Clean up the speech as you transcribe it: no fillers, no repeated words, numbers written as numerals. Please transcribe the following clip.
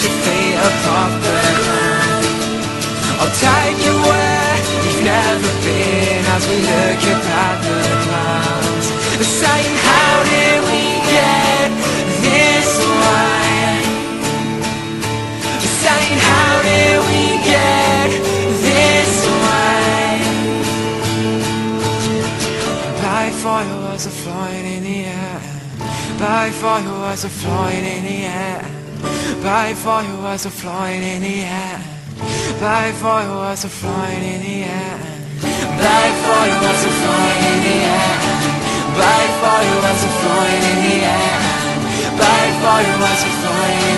your feet above the ground. I'll take you where you've never been as we look up at the clouds. Saying, how did we get this way? Saying, how did we get this way? By fire was a flying in the air. By fire was a flying in the air. By fire was a flying in the air. By fire was a flying in the air. By fire was a flying in the air. By fire was a flying in the air. By fire was a flying